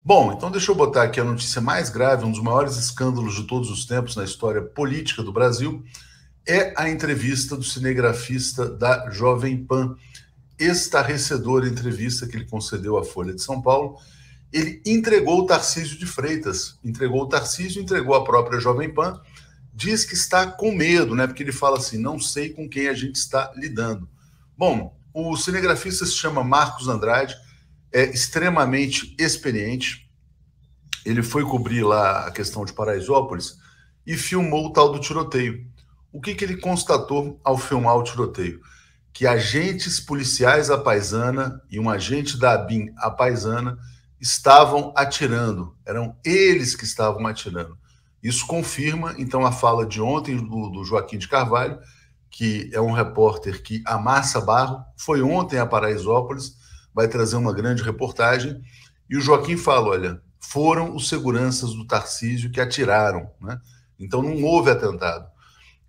Bom, então deixa eu botar aqui a notícia mais grave, um dos maiores escândalos de todos os tempos na história política do Brasil, é a entrevista do cinegrafista da Jovem Pan, estarrecedora entrevista que ele concedeu à Folha de São Paulo. Ele entregou o Tarcísio de Freitas, entregou o Tarcísio, entregou a própria Jovem Pan, diz que está com medo, né? Porque ele fala assim, não sei com quem a gente está lidando. Bom, o cinegrafista se chama Marcos Andrade, é extremamente experiente. Ele foi cobrir lá a questão de Paraisópolis e filmou o tal do tiroteio. O que ele constatou ao filmar o tiroteio? Que agentes policiais à paisana e um agente da ABIN à paisana estavam atirando. Eram eles que estavam atirando. Isso confirma, então, a fala de ontem do Joaquim de Carvalho, que é um repórter que amassa barro, foi ontem a Paraisópolis, vai trazer uma grande reportagem, e o Joaquim fala, olha, foram os seguranças do Tarcísio que atiraram, né? Então não houve atentado.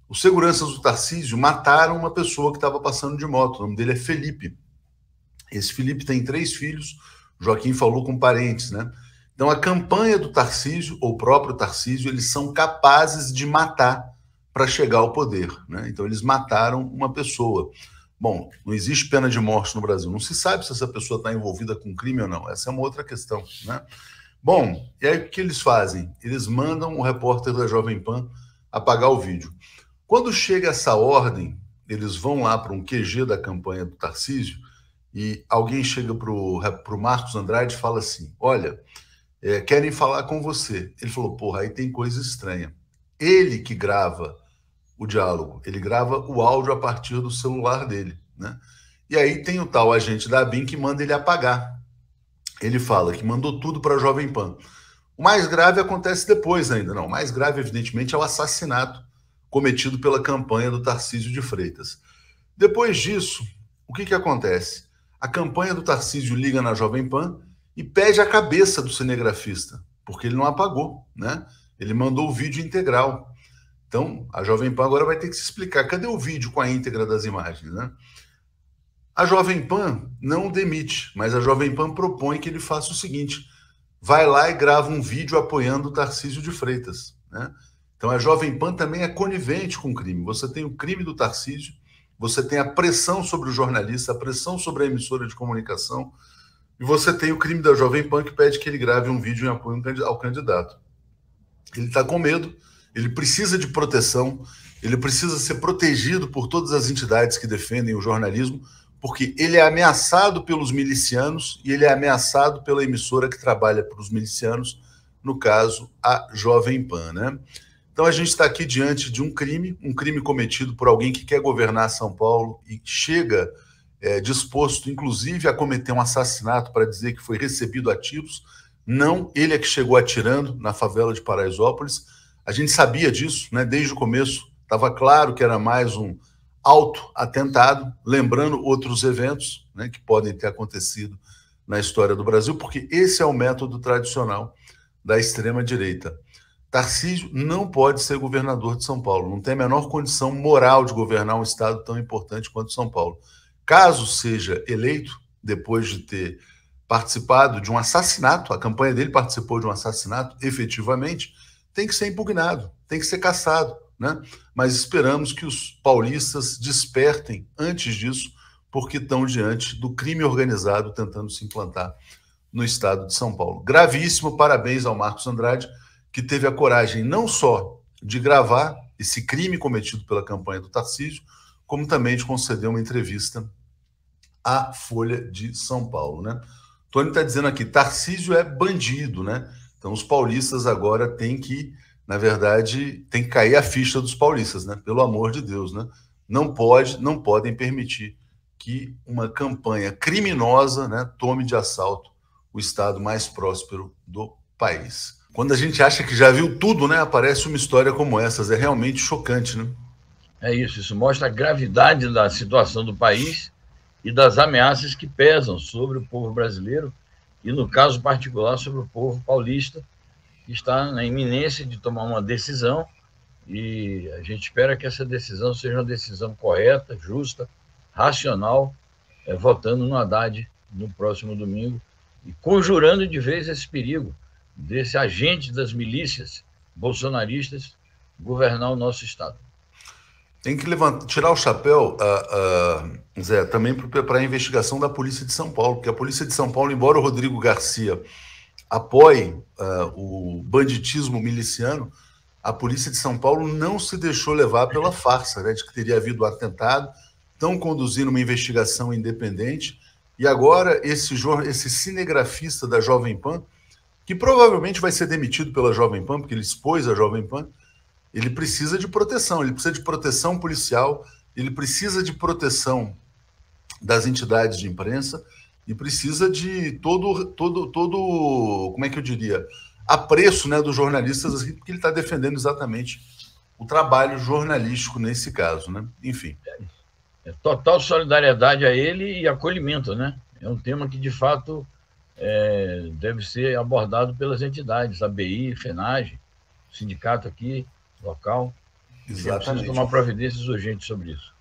Os seguranças do Tarcísio mataram uma pessoa que estava passando de moto, o nome dele é Felipe. Esse Felipe tem 3 filhos, o Joaquim falou com parentes, né? Então a campanha do Tarcísio, ou o próprio Tarcísio, eles são capazes de matar para chegar ao poder, né? Então eles mataram uma pessoa. Bom, não existe pena de morte no Brasil. Não se sabe se essa pessoa está envolvida com crime ou não. Essa é uma outra questão, né? Bom, e aí o que eles fazem? Eles mandam o repórter da Jovem Pan apagar o vídeo. Quando chega essa ordem, eles vão lá para um QG da campanha do Tarcísio e alguém chega para o Marcos Andrade e fala assim, olha, querem falar com você. Ele falou, porra, aí tem coisa estranha. Ele que grava o diálogo, ele grava o áudio a partir do celular dele, né? E aí tem o tal agente da ABIN que manda ele apagar. Ele fala que mandou tudo para a Jovem Pan. O mais grave acontece depois ainda, não. O mais grave, evidentemente, é o assassinato cometido pela campanha do Tarcísio de Freitas. Depois disso, o que acontece? A campanha do Tarcísio liga na Jovem Pan e pede a cabeça do cinegrafista, porque ele não apagou, né? Ele mandou o vídeo integral. Então, a Jovem Pan agora vai ter que se explicar. Cadê o vídeo com a íntegra das imagens, né? A Jovem Pan não demite, mas a Jovem Pan propõe que ele faça o seguinte, vai lá e grava um vídeo apoiando o Tarcísio de Freitas, né? Então, a Jovem Pan também é conivente com o crime. Você tem o crime do Tarcísio, você tem a pressão sobre o jornalista, a pressão sobre a emissora de comunicação, e você tem o crime da Jovem Pan que pede que ele grave um vídeo em apoio ao candidato. Ele está com medo, ele precisa de proteção, ele precisa ser protegido por todas as entidades que defendem o jornalismo, porque ele é ameaçado pelos milicianos e ele é ameaçado pela emissora que trabalha para os milicianos, no caso, a Jovem Pan, né? Então a gente está aqui diante de um crime cometido por alguém que quer governar São Paulo e chega disposto, inclusive, a cometer um assassinato para dizer que foi recebido a tiros. Não, ele é que chegou atirando na favela de Paraisópolis. A gente sabia disso, né? Desde o começo, estava claro que era mais um auto-atentado, lembrando outros eventos, né, que podem ter acontecido na história do Brasil, porque esse é o método tradicional da extrema-direita. Tarcísio não pode ser governador de São Paulo, não tem a menor condição moral de governar um estado tão importante quanto São Paulo. Caso seja eleito, depois de ter participado de um assassinato, a campanha dele participou de um assassinato, efetivamente, tem que ser impugnado, tem que ser cassado, né? Mas esperamos que os paulistas despertem antes disso, porque estão diante do crime organizado tentando se implantar no estado de São Paulo. Gravíssimo, parabéns ao Marcos Andrade, que teve a coragem não só de gravar esse crime cometido pela campanha do Tarcísio, como também de conceder uma entrevista à Folha de São Paulo, né? Tony está dizendo aqui, Tarcísio é bandido, né? Então os paulistas agora têm que, na verdade, tem que cair a ficha dos paulistas, né? Pelo amor de Deus, né? Não podem permitir que uma campanha criminosa, né, tome de assalto o estado mais próspero do país. Quando a gente acha que já viu tudo, né, aparece uma história como essa. É realmente chocante, né? É isso mostra a gravidade da situação do país e das ameaças que pesam sobre o povo brasileiro e, no caso particular, sobre o povo paulista, que está na iminência de tomar uma decisão, e a gente espera que essa decisão seja uma decisão correta, justa, racional, votando no Haddad no próximo domingo, e conjurando de vez esse perigo desse agente das milícias bolsonaristas governar o nosso Estado. Tem que tirar o chapéu, Zé, também para a investigação da Polícia de São Paulo, porque a Polícia de São Paulo, embora o Rodrigo Garcia apoie o banditismo miliciano, a Polícia de São Paulo não se deixou levar pela farsa, né, de que teria havido um atentado, estão conduzindo uma investigação independente, e agora esse cinegrafista da Jovem Pan, que provavelmente vai ser demitido pela Jovem Pan, porque ele expôs a Jovem Pan, ele precisa de proteção, ele precisa de proteção policial, ele precisa de proteção das entidades de imprensa e precisa de todo como é que eu diria, apreço, né, dos jornalistas, porque ele está defendendo exatamente o trabalho jornalístico nesse caso, né? Enfim. Total solidariedade a ele e acolhimento, né? É um tema que, de fato, deve ser abordado pelas entidades, ABI, FENAGE, sindicato aqui, local. Exatamente. Precisa tomar providências urgentes sobre isso.